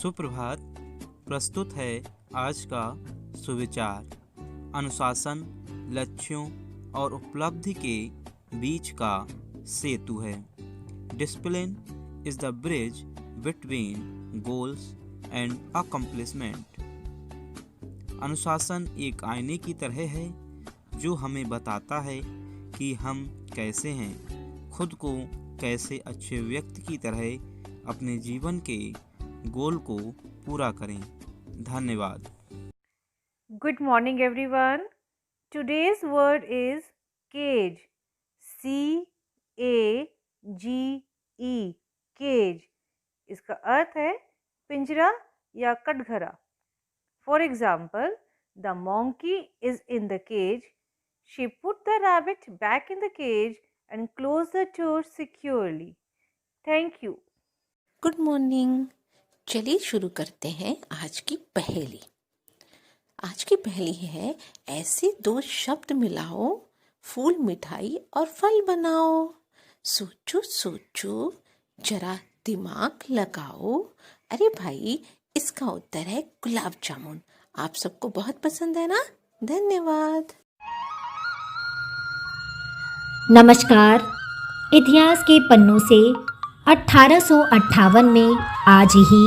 सुप्रभात। प्रस्तुत है आज का सुविचार। अनुशासन लक्ष्यों और उपलब्धि के बीच का सेतु है। Discipline is the bridge between goals and accomplishment. अनुशासन एक आईने की तरह है जो हमें बताता है कि हम कैसे हैं, खुद को कैसे अच्छे व्यक्ति की तरह अपने जीवन के गोल को पूरा करें। धन्यवाद। Good morning, everyone. Today's word is cage. C-A-G-E. Cage. इसका अर्थ है पिंजरा या कटघरा. For example, the monkey is in the cage. She put the rabbit back in the cage and closed the door securely. Thank you. Good morning. चलिए शुरू करते हैं आज की पहेली। आज की पहेली है, ऐसे दो शब्द मिलाओ, फूल मिठाई और फल बनाओ। सोचो सोचो, जरा दिमाग लगाओ। अरे भाई, इसका उत्तर है गुलाब जामुन। आप सबको बहुत पसंद है ना? धन्यवाद। नमस्कार। इतिहास के पन्नों से 1858 में आज ही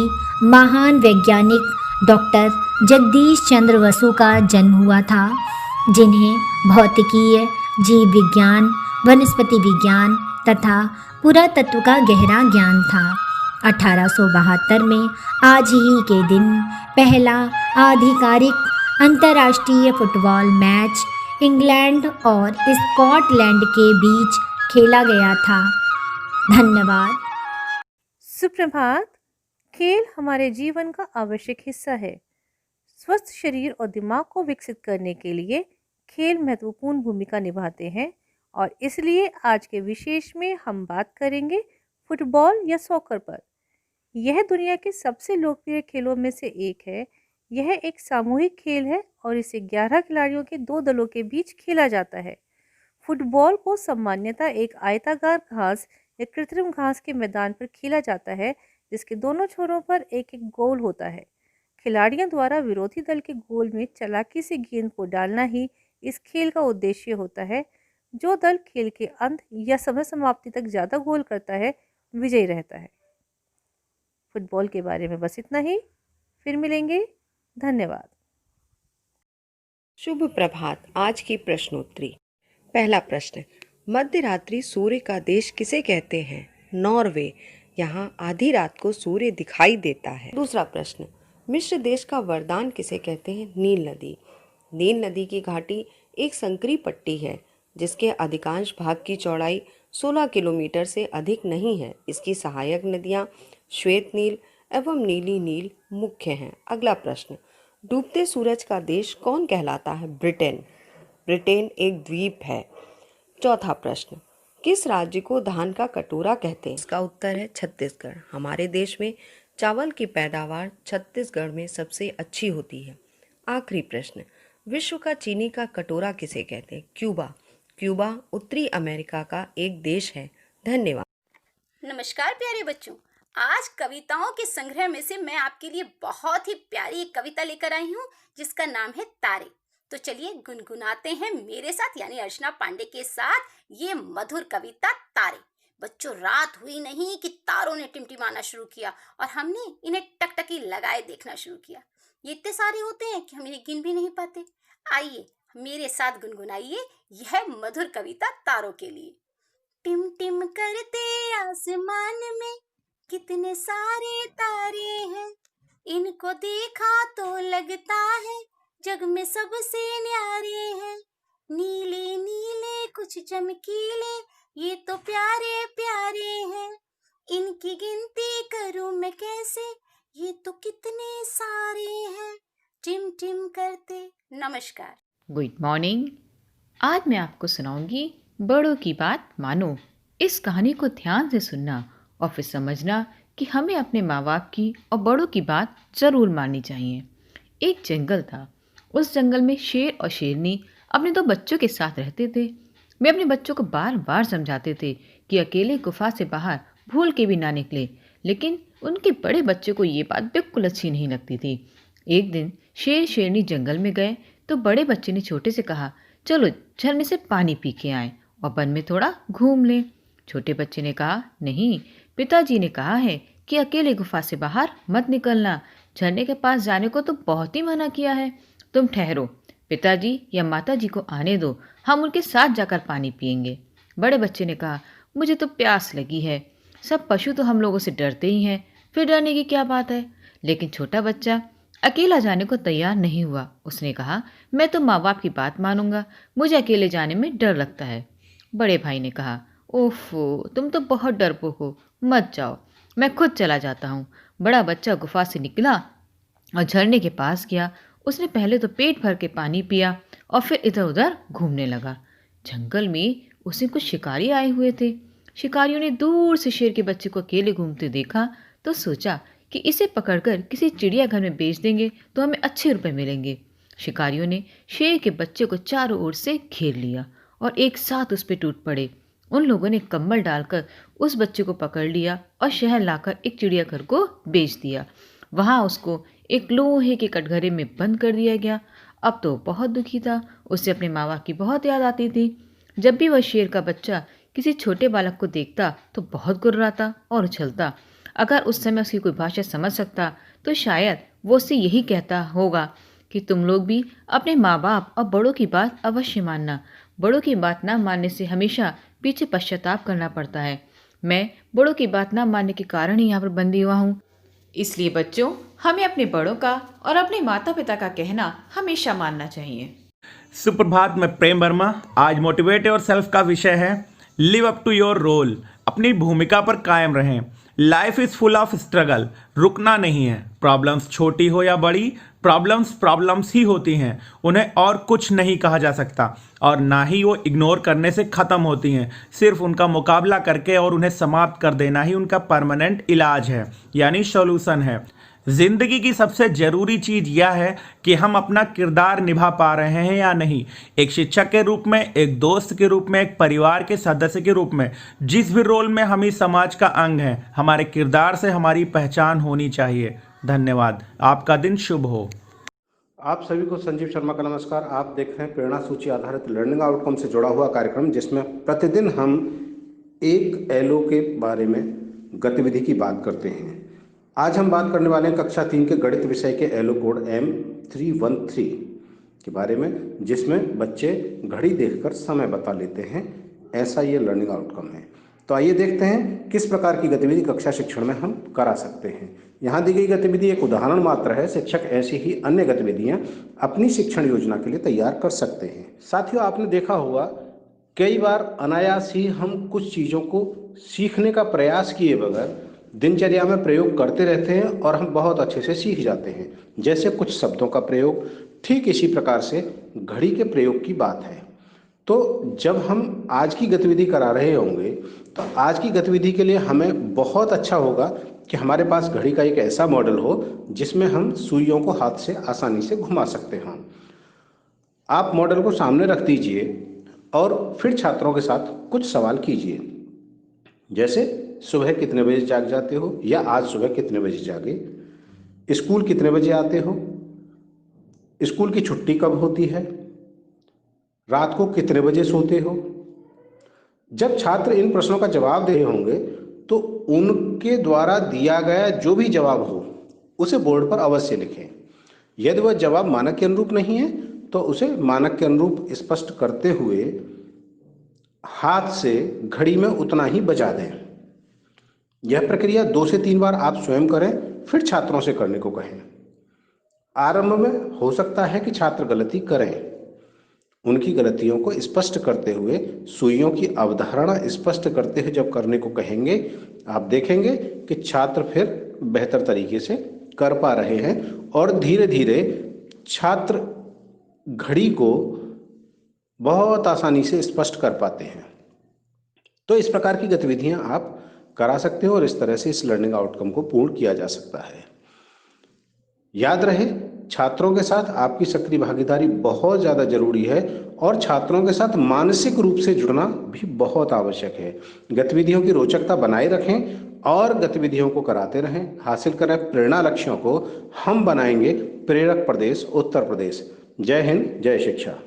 महान वैज्ञानिक डॉक्टर जगदीश चंद्र बसु का जन्म हुआ था, जिन्हें भौतिकीय, जीव विज्ञान, वनस्पति विज्ञान तथा पुरातत्व का गहरा ज्ञान था। 1872 में आज ही के दिन पहला आधिकारिक अंतर्राष्ट्रीय फुटबॉल मैच इंग्लैंड और स्कॉटलैंड के बीच खेला गया था। धन्यवाद। सुप्रभात। खेल हमारे जीवन का आवश्यक हिस्सा है। स्वस्थ शरीर और दिमाग को विकसित करने के लिए खेल महत्वपूर्ण भूमिका निभाते हैं और इसलिए आज के विशेष में हम बात करेंगे फुटबॉल या सॉकर पर। यह दुनिया के सबसे लोकप्रिय खेलों में से एक है। यह एक सामूहिक खेल है और इसे 11 खिलाड़ियों के 2 दलों के बीच खेला जाता है। फुटबॉल को सामान्यतः एक आयताकार घास या कृत्रिम घास के मैदान पर खेला जाता है, जिसके दोनों छोरों पर एक एक गोल होता है। खिलाड़ियों द्वारा विरोधी दल के गोल में चालाकी से गेंद को डालना ही इस खेल का उद्देश्य होता है। जो दल खेल के अंत या समय समाप्ति तक ज़्यादा गोल करता है, विजयी रहता है। फुटबॉल के बारे में बस इतना ही। फिर मिलेंगे। धन्यवाद। शुभ प्रभात। आज की प्रश्नोत्तरी। पहला प्रश्न, मध्य रात्रि सूर्य का देश किसे कहते हैं? नॉर्वे। यहाँ आधी रात को सूर्य दिखाई देता है। दूसरा प्रश्न, मिस्र देश का वरदान किसे कहते हैं? नील नदी। नील नदी की घाटी एक संकरी पट्टी है जिसके अधिकांश भाग की चौड़ाई 16 किलोमीटर से अधिक नहीं है। इसकी सहायक नदियाँ श्वेत नील एवं नीली नील मुख्य हैं। अगला प्रश्न, डूबते सूरज का देश कौन कहलाता है? ब्रिटेन। ब्रिटेन एक द्वीप है। चौथा प्रश्न, किस राज्य को धान का कटोरा कहते हैं? इसका उत्तर है छत्तीसगढ़। हमारे देश में चावल की पैदावार छत्तीसगढ़ में सबसे अच्छी होती है। आखिरी प्रश्न, विश्व का चीनी का कटोरा किसे कहते हैं? क्यूबा। क्यूबा उत्तरी अमेरिका का एक देश है। धन्यवाद। नमस्कार प्यारे बच्चों। आज कविताओं के संग्रह में से मैं आपके लिए बहुत ही प्यारी एक कविता लेकर आई हूँ जिसका नाम है तारे। तो चलिए गुनगुनाते हैं मेरे साथ, यानी अर्चना पांडे के साथ, ये मधुर कविता तारे। बच्चों, रात हुई नहीं कि तारों ने टिमटिमाना शुरू किया और हमने इन्हें टकटकी लगाए देखना शुरू किया। ये इतने सारे होते हैं कि हम इन्हें गिन भी नहीं पाते। आइए मेरे साथ गुनगुनाइए यह मधुर कविता तारों के लिए। टिम टिम करते आसमान में कितने सारे तारे हैं, इनको देखा तो लगता है जग में सबसे न्यारे हैं। नीले नीले कुछ चमकीले, ये तो प्यारे प्यारे हैं, इनकी गिनती करूं मैं कैसे, ये तो कितने सारे हैं, टिम टिम करते। नमस्कार। Good morning. आज मैं आपको सुनाऊंगी बड़ों की बात मानो। इस कहानी को ध्यान से सुनना और फिर समझना कि हमें अपने माँ बाप की और बड़ों की बात ज़रूर माननी चाहिए। एक जंगल था। उस जंगल में शेर और शेरनी अपने 2 बच्चों के साथ रहते वे अपने बच्चों को बार बार समझाते थे कि अकेले गुफा से बाहर भूल के भी ना निकले, लेकिन उनके बड़े बच्चे को ये बात बिल्कुल अच्छी नहीं लगती थी। एक दिन शेर शेरनी जंगल में गए तो बड़े बच्चे ने छोटे से कहा, चलो झरने से पानी पी के आए और वन में थोड़ा घूम लें। छोटे बच्चे ने कहा, नहीं, पिताजी ने कहा है कि अकेले गुफा से बाहर मत निकलना, झरने के पास जाने को तो बहुत ही मना किया है। तुम ठहरो, पिताजी या माताजी को आने दो, हम उनके साथ जाकर पानी पिएंगे। बड़े बच्चे ने कहा, मुझे तो प्यास लगी है, सब पशु तो हम लोगों से डरते ही हैं, फिर डरने की क्या बात है। लेकिन छोटा बच्चा अकेला जाने को तैयार नहीं हुआ। उसने कहा, मैं तो माँ बाप की बात मानूंगा, मुझे अकेले जाने में डर लगता है। बड़े भाई ने कहा, ओफो, तुम तो बहुत डरपोक हो, मत जाओ, मैं खुद चला जाता हूँ। बड़ा बच्चा गुफा से निकला और झरने के पास गया। उसने पहले तो पेट भर के पानी पिया और फिर इधर उधर घूमने लगा। जंगल में उसे कुछ शिकारी आए हुए थे। शिकारियों ने दूर से शेर के बच्चे को अकेले घूमते देखा तो सोचा कि इसे पकड़कर किसी चिड़ियाघर में बेच देंगे तो हमें अच्छे रुपए मिलेंगे। शिकारियों ने शेर के बच्चे को चारों ओर से घेर लिया और एक साथ उस पर टूट पड़े। उन लोगों ने कम्बल डालकर उस बच्चे को पकड़ लिया और शहर लाकर एक चिड़ियाघर को बेच दिया। वहाँ उसको एक लोहे के कटघरे में बंद कर दिया गया। अब तो बहुत दुखी था, उसे अपने माँ बाप की बहुत याद आती थी। जब भी वह शेर का बच्चा किसी छोटे बालक को देखता तो बहुत गुर्राता और उछलता। अगर उस समय उसकी कोई भाषा समझ सकता तो शायद वो उससे यही कहता होगा कि तुम लोग भी अपने माँ बाप और बड़ों की बात अवश्य मानना। बड़ों की बात ना मानने से हमेशा पीछे पश्चाताप करना पड़ता है। मैं बड़ों की बात ना मानने के कारण ही यहाँ पर बंदी हुआ हूँ। इसलिए बच्चों, हमें अपने बड़ों का और अपने माता पिता का कहना हमेशा मानना चाहिए। सुप्रभात, मैं प्रेम वर्मा। आज मोटिवेट योर सेल्फ का विषय है live up to your role. अपनी भूमिका पर कायम रहें। Life is full of struggle, रुकना नहीं है। प्रॉब्लम्स छोटी हो या बड़ी, प्रॉब्लम्स ही होती हैं, उन्हें और कुछ नहीं कहा जा सकता और ना ही वो इग्नोर करने से ख़त्म होती हैं। सिर्फ उनका मुकाबला करके और उन्हें समाप्त कर देना ही उनका परमानेंट इलाज है, यानी सॉल्यूशन है। जिंदगी की सबसे ज़रूरी चीज़ यह है कि हम अपना किरदार निभा पा रहे हैं या नहीं। एक शिक्षक के रूप में, एक दोस्त के रूप में, एक परिवार के सदस्य के रूप में, जिस भी रोल में हम इस समाज का अंग हैं, हमारे किरदार से हमारी पहचान होनी चाहिए। धन्यवाद। आपका दिन शुभ हो। आप सभी को संजीव शर्मा का नमस्कार। आप देख रहे हैं प्रेरणा सूची आधारित लर्निंग आउटकम से जुड़ा हुआ कार्यक्रम, जिसमें प्रतिदिन हम एक एलओ के बारे में गतिविधि की बात करते हैं। आज हम बात करने वाले हैं कक्षा 3 के गणित विषय के एलओ कोड M313 के बारे में, जिसमें बच्चे घड़ी देखकर समय बता लेते हैं। ऐसा ये लर्निंग आउटकम है। तो आइए देखते हैं किस प्रकार की गतिविधि कक्षा शिक्षण में हम करा सकते हैं। यहाँ दी गई गतिविधि एक उदाहरण मात्र है। शिक्षक ऐसी ही अन्य गतिविधियाँ अपनी शिक्षण योजना के लिए तैयार कर सकते हैं। साथियों, आपने देखा होगा कई बार अनायास ही हम कुछ चीज़ों को सीखने का प्रयास किए बगैर दिनचर्या में प्रयोग करते रहते हैं और हम बहुत अच्छे से सीख जाते हैं। जैसे कुछ शब्दों का प्रयोग, ठीक इसी प्रकार से घड़ी के प्रयोग की बात है। तो जब हम आज की गतिविधि करा रहे होंगे तो आज की गतिविधि के लिए हमें बहुत अच्छा होगा कि हमारे पास घड़ी का एक ऐसा मॉडल हो जिसमें हम सुइयों को हाथ से आसानी से घुमा सकते हैं। आप मॉडल को सामने रख दीजिए और फिर छात्रों के साथ कुछ सवाल कीजिए, जैसे सुबह कितने बजे जाग जाते हो, या आज सुबह कितने बजे जागे, स्कूल कितने बजे आते हो, स्कूल की छुट्टी कब होती है, रात को कितने बजे सोते हो। जब छात्र इन प्रश्नों का जवाब दे रहे होंगे तो उनके द्वारा दिया गया जो भी जवाब हो उसे बोर्ड पर अवश्य लिखें। यदि वह जवाब मानक के अनुरूप नहीं है तो उसे मानक के अनुरूप स्पष्ट करते हुए हाथ से घड़ी में उतना ही बजा दें। यह प्रक्रिया 2 से 3 बार आप स्वयं करें, फिर छात्रों से करने को कहें। आरंभ में हो सकता है कि छात्र गलती करें। उनकी गलतियों को स्पष्ट करते हुए, सुइयों की अवधारणा स्पष्ट करते हुए जब करने को कहेंगे, आप देखेंगे कि छात्र फिर बेहतर तरीके से कर पा रहे हैं और धीरे धीरे छात्र घड़ी को बहुत आसानी से स्पष्ट कर पाते हैं। तो इस प्रकार की गतिविधियां आप करा सकते हो और इस तरह से इस लर्निंग आउटकम को पूर्ण किया जा सकता है। याद रहे, छात्रों के साथ आपकी सक्रिय भागीदारी बहुत ज़्यादा जरूरी है और छात्रों के साथ मानसिक रूप से जुड़ना भी बहुत आवश्यक है। गतिविधियों की रोचकता बनाए रखें और गतिविधियों को कराते रहें, हासिल करें प्रेरणा लक्ष्यों को। हम बनाएंगे प्रेरक प्रदेश उत्तर प्रदेश। जय हिंद, जय शिक्षा।